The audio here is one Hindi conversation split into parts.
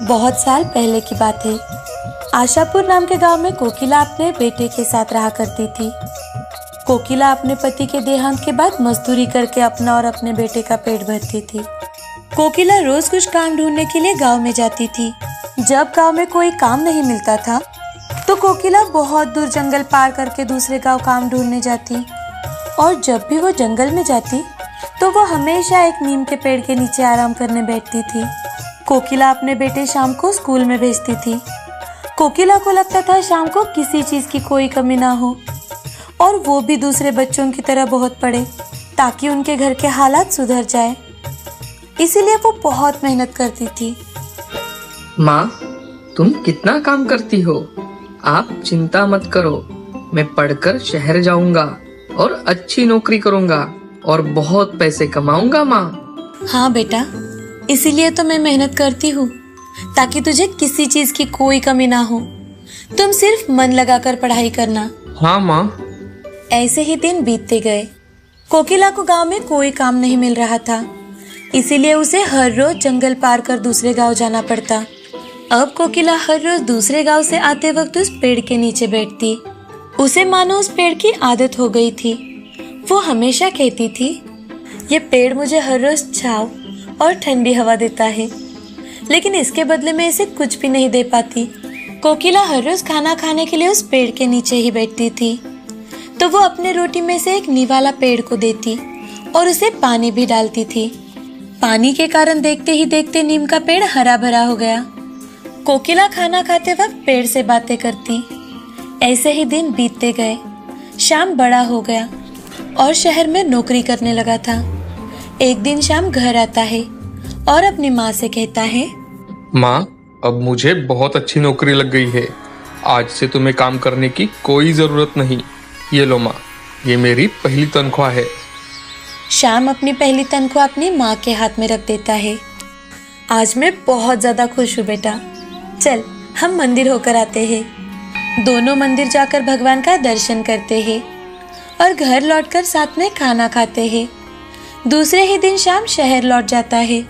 बहुत साल पहले की बात है। आशापुर नाम के गांव में कोकिला अपने बेटे के साथ रहा करती थी। कोकिला अपने पति के देहांत के बाद मजदूरी करके अपना और अपने बेटे का पेट भरती थी। कोकिला रोज कुछ काम ढूंढने के लिए गांव में जाती थी। जब गांव में कोई काम नहीं मिलता था तो कोकिला बहुत दूर जंगल पार करके दूसरे गांव काम ढूंढने जाती, और जब भी वो जंगल में जाती तो वो हमेशा एक नीम के पेड़ के नीचे आराम करने बैठती थी। कोकिला अपने बेटे शाम को स्कूल में भेजती थी। कोकिला को लगता था शाम को किसी चीज की कोई कमी ना हो और वो भी दूसरे बच्चों की तरह बहुत पढ़े ताकि उनके घर के हालात सुधर जाए। इसीलिए वो बहुत मेहनत करती थी। माँ, तुम कितना काम करती हो। आप चिंता मत करो, मैं पढ़कर शहर जाऊंगा और अच्छी नौकरी करूंगा और बहुत पैसे कमाऊंगा माँ। हाँ बेटा, इसीलिए तो मैं मेहनत करती हूँ ताकि तुझे किसी चीज की कोई कमी ना हो। तुम सिर्फ मन लगाकर पढ़ाई करना। हाँ माँ। ऐसे ही दिन बीतते गए। कोकिला को गांव में कोई काम नहीं मिल रहा था, इसीलिए उसे हर रोज जंगल पार कर दूसरे गांव जाना पड़ता। अब कोकिला हर रोज दूसरे गांव से आते वक्त उस पेड़ के नीचे बैठती। उसे मानो उस पेड़ की आदत हो गई थी। वो हमेशा कहती थी, ये पेड़ मुझे हर रोज छांव और ठंडी हवा देता है, लेकिन इसके बदले में इसे कुछ भी नहीं दे पाती। कोकिला हर रोज खाना खाने के लिए उस पेड़ के नीचे ही बैठती थी, तो वो अपने रोटी में से एक निवाला पेड़ को देती और उसे पानी भी डालती थी। पानी के कारण देखते ही देखते नीम का पेड़ हरा भरा हो गया। कोकिला खाना खाते वक्त पेड़ से बातें करती। ऐसे ही दिन बीतते गए। शाम बड़ा हो गया और शहर में नौकरी करने लगा था। एक दिन शाम घर आता है और अपनी माँ से कहता है, माँ, अब मुझे बहुत अच्छी नौकरी लग गई है। आज से तुम्हें काम करने की कोई जरूरत नहीं। ये लो माँ, ये मेरी पहली तनख्वाह है। शाम अपनी पहली तनख्वाह अपनी माँ के हाथ में रख देता है। आज मैं बहुत ज्यादा खुश हूँ बेटा, चल हम मंदिर होकर आते हैं। दोनों मंदिर जाकर भगवान का दर्शन करते हैं और घर लौटकर साथ में खाना खाते हैं। दूसरे ही दिन शाम शहर लौट जाता है।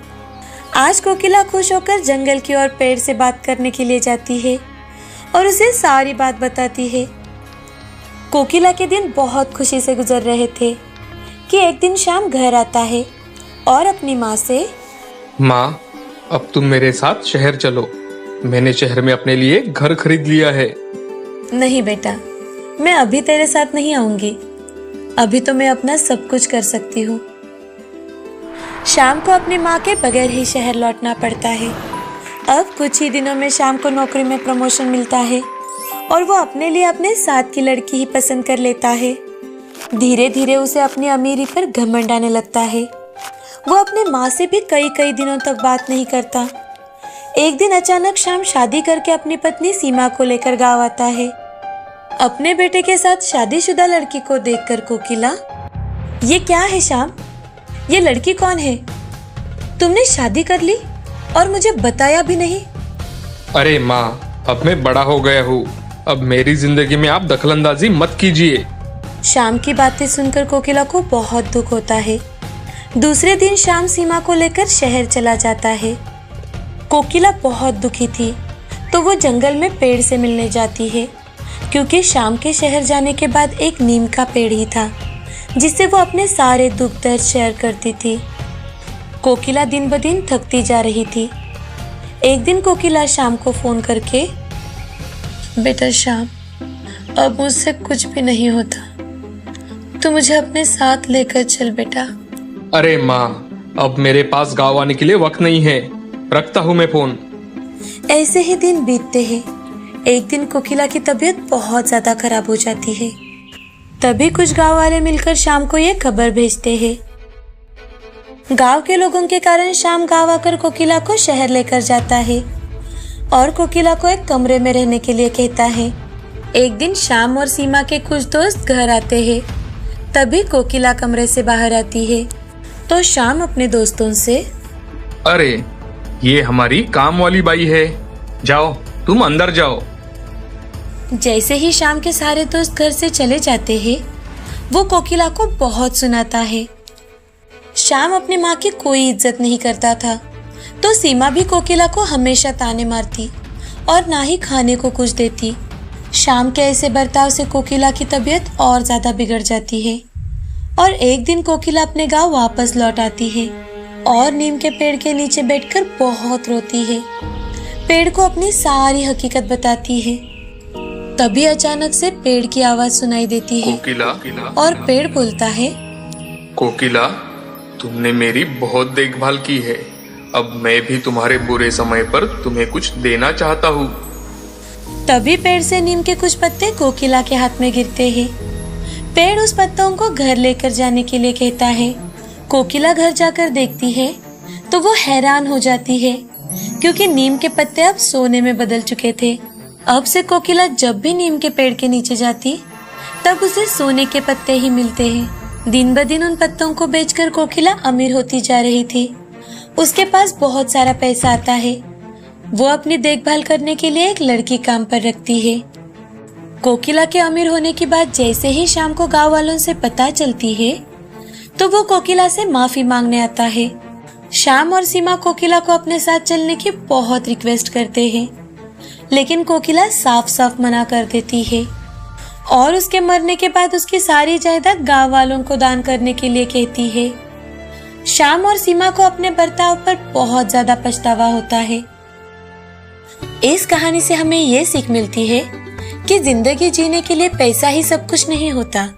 आज कोकिला खुश होकर जंगल की ओर पेड़ से बात करने के लिए जाती है और उसे सारी बात बताती है। कोकिला के दिन बहुत खुशी से गुजर रहे थे कि एक दिन शाम घर आता है और अपनी माँ से, माँ, अब तुम मेरे साथ शहर चलो। मैंने शहर में अपने लिए घर खरीद लिया है। नहीं बेटा, मैं अभी तेरे साथ नहीं आऊंगी। अभी तो मैं अपना सब कुछ कर सकती हूँ। शाम को अपनी माँ के बगैर ही शहर लौटना पड़ता है। अब कुछ ही दिनों में शाम को नौकरी में प्रमोशन मिलता है और वो अपने लिए अपने साथ की लड़की ही पसंद कर लेता है। धीरे धीरे उसे अपनी अमीरी पर घमंड आने लगता है। वो अपने माँ से भी कई कई दिनों तक बात नहीं करता। एक दिन अचानक शाम शादी करके अपनी पत्नी सीमा को लेकर गाँव आता है। अपने बेटे के साथ शादीशुदा लड़की को देखकर कोकिला, ये क्या है शाम? ये लड़की कौन है? तुमने शादी कर ली और मुझे बताया भी नहीं। अरे माँ, अब मैं बड़ा हो गया हूँ। अब मेरी जिंदगी में आप दखलंदाजी मत कीजिए। शाम की बातें सुनकर कोकिला को बहुत दुख होता है। दूसरे दिन शाम सीमा को लेकर शहर चला जाता है। कोकिला बहुत दुखी थी, तो वो जंगल में पेड़ से मिलने जाती है, क्योंकि शाम के शहर जाने के बाद एक नीम का पेड़ ही था जिससे वो अपने सारे दुख दर्द शेयर करती थी। कोकिला दिन ब दिन थकती जा रही थी। एक दिन कोकिला शाम को फोन करके, बेटा शाम, अब मुझसे कुछ भी नहीं होता, तू मुझे अपने साथ लेकर चल बेटा। अरे माँ, अब मेरे पास गाँव आने के लिए वक्त नहीं है। रखता हूँ मैं फोन। ऐसे ही दिन बीतते हैं। एक दिन कोकिला की तबीयत बहुत ज्यादा खराब हो जाती है। तभी कुछ गांव वाले मिलकर शाम को ये खबर भेजते हैं। गांव के लोगों के कारण शाम गांव आकर कोकिला को शहर लेकर जाता है और कोकिला को एक कमरे में रहने के लिए कहता है। एक दिन शाम और सीमा के कुछ दोस्त घर आते हैं। तभी कोकिला कमरे से बाहर आती है तो शाम अपने दोस्तों से, अरे ये हमारी काम वाली बाई है, जाओ तुम अंदर जाओ। जैसे ही शाम के सारे दोस्त घर से चले जाते हैं, वो कोकिला को बहुत सुनाता है। शाम अपनी माँ की कोई इज्जत नहीं करता था तो सीमा भी कोकिला को हमेशा ताने मारती और ना ही खाने को कुछ देती। शाम के ऐसे बर्ताव से कोकिला की तबीयत और ज्यादा बिगड़ जाती है और एक दिन कोकिला अपने गांव वापस लौट आती है और नीम के पेड़ के नीचे बैठकर बहुत रोती है। पेड़ को अपनी सारी हकीकत बताती है। तभी अचानक से पेड़ की आवाज सुनाई देती है कोकिला, और पेड़ बोलता है, कोकिला, तुमने मेरी बहुत देखभाल की है। अब मैं भी तुम्हारे बुरे समय पर तुम्हें कुछ देना चाहता हूँ। तभी पेड़ से नीम के कुछ पत्ते कोकिला के हाथ में गिरते हैं। पेड़ उस पत्तों को घर लेकर जाने के लिए कहता है। कोकिला घर जाकर देखती है तो वो हैरान हो जाती है क्योंकि नीम के पत्ते अब सोने में बदल चुके थे। अब से कोकिला जब भी नीम के पेड़ के नीचे जाती तब उसे सोने के पत्ते ही मिलते हैं। दिन ब दिन उन पत्तों को बेचकर कोकिला अमीर होती जा रही थी। उसके पास बहुत सारा पैसा आता है। वो अपनी देखभाल करने के लिए एक लड़की काम पर रखती है। कोकिला के अमीर होने की बात जैसे ही शाम को गांव वालों से पता चलती है तो वो कोकिला से माफी मांगने आता है। शाम और सीमा कोकिला को अपने साथ चलने की बहुत रिक्वेस्ट करते हैं, लेकिन कोकिला साफ साफ मना कर देती है और उसके मरने के बाद उसकी सारी जायदाद गांव वालों को दान करने के लिए कहती है। शाम और सीमा को अपने बर्ताव पर बहुत ज्यादा पछतावा होता है। इस कहानी से हमें ये सीख मिलती है कि जिंदगी जीने के लिए पैसा ही सब कुछ नहीं होता।